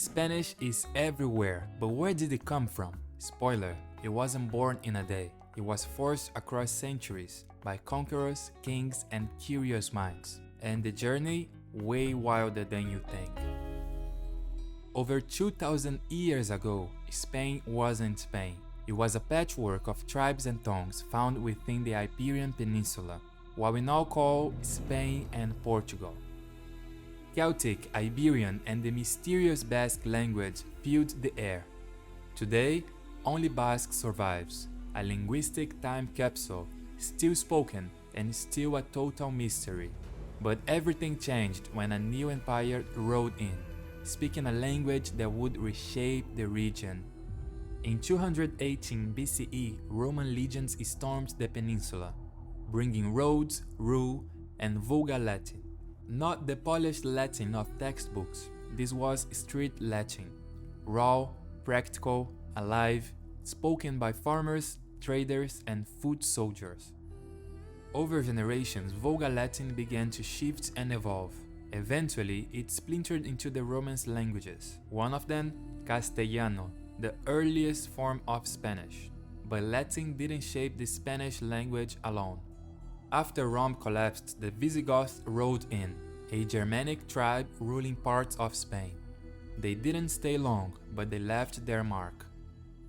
Spanish is everywhere, but where did it come from? Spoiler, it wasn't born in a day. It was forced across centuries by conquerors, kings, and curious minds. And the journey, way wilder than you think. Over 2,000 years ago, Spain wasn't Spain. It was a patchwork of tribes and tongues found within the Iberian Peninsula, what we now call Spain and Portugal. Celtic, Iberian, and the mysterious Basque language filled the air. Today, only Basque survives, a linguistic time capsule, still spoken and still a total mystery. But everything changed when a new empire rode in, speaking a language that would reshape the region. In 218 BCE, Roman legions stormed the peninsula, bringing roads, rule, and Vulgar Latin. Not the polished Latin of textbooks, this was street Latin, raw, practical, alive, spoken by farmers, traders, and foot soldiers. Over generations, Vulgar Latin began to shift and evolve. Eventually, it splintered into the Romance languages, one of them, Castellano, the earliest form of Spanish. But Latin didn't shape the Spanish language alone. After Rome collapsed, the Visigoths rode in, a Germanic tribe ruling parts of Spain. They didn't stay long, but they left their mark.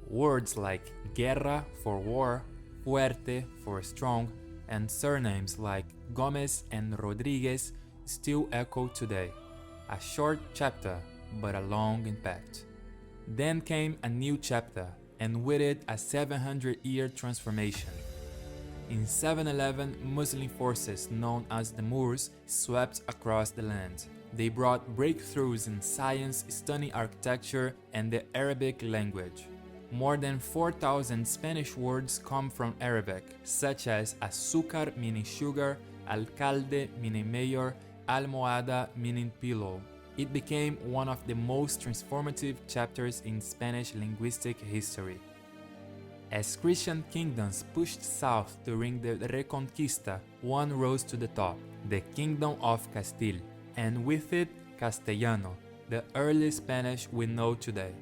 Words like guerra for war, fuerte for strong, and surnames like Gomez and Rodriguez still echo today. A short chapter, but a long impact. Then came a new chapter, and with it a 700-year transformation. In 711, Muslim forces known as the Moors swept across the land. They brought breakthroughs in science, stunning architecture, and the Arabic language. More than 4,000 Spanish words come from Arabic, such as azúcar meaning sugar, alcalde meaning mayor, almohada meaning pillow. It became one of the most transformative chapters in Spanish linguistic history. As Christian kingdoms pushed south during the Reconquista, one rose to the top, the Kingdom of Castile, and with it, Castellano, the early Spanish we know today.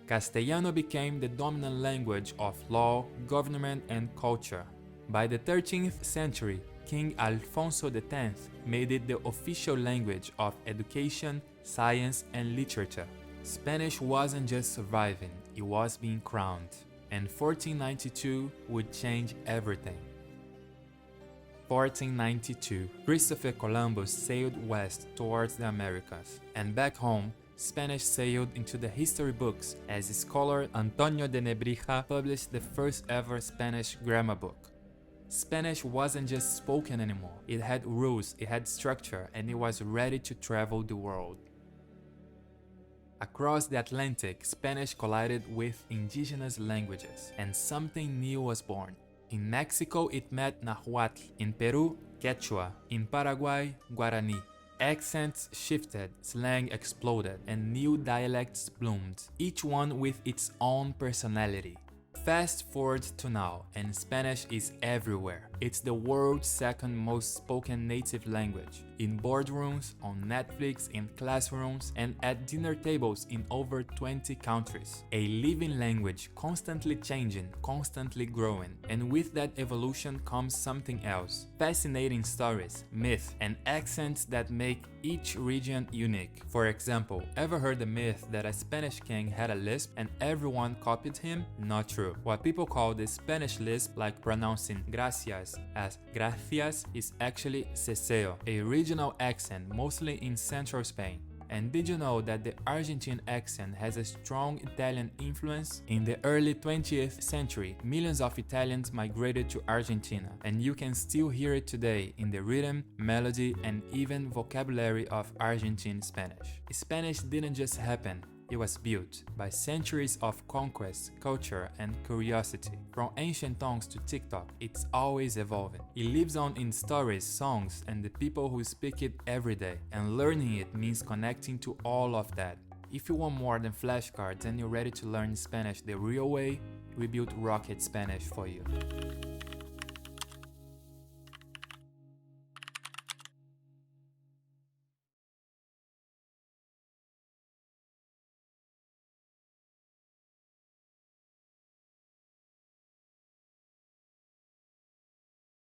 Castellano became the dominant language of law, government, and culture. By the 13th century, King Alfonso X made it the official language of education, science, and literature. Spanish wasn't just surviving, it was being crowned, and 1492 would change everything. 1492, Christopher Columbus sailed west towards the Americas, and back home, Spanish sailed into the history books as scholar Antonio de Nebrija published the first ever Spanish grammar book. Spanish wasn't just spoken anymore, it had rules, it had structure, and it was ready to travel the world. Across the Atlantic, Spanish collided with indigenous languages, and something new was born. In Mexico, it met Nahuatl. In Peru, Quechua. In Paraguay, Guarani. Accents shifted, slang exploded, and new dialects bloomed, each one with its own personality. Fast forward to now, and Spanish is everywhere. It's the world's second most spoken native language. In boardrooms, on Netflix, in classrooms, and at dinner tables in over 20 countries. A living language, constantly changing, constantly growing. And with that evolution comes something else. Fascinating stories, myths, and accents that make each region unique. For example, ever heard the myth that a Spanish king had a lisp and everyone copied him? Not true. What people call the Spanish lisp, like pronouncing gracias as gracias, is actually ceseo, a regional accent mostly in central Spain. And did you know that the Argentine accent has a strong Italian influence? In the early 20th century, millions of Italians migrated to Argentina, and you can still hear it today in the rhythm, melody, and even vocabulary of Argentine Spanish. Spanish didn't just happen. It was built by centuries of conquest, culture, and curiosity. From ancient tongues to TikTok, it's always evolving. It lives on in stories, songs, and the people who speak it every day. And learning it means connecting to all of that. If you want more than flashcards and you're ready to learn Spanish the real way, we built Rocket Spanish for you.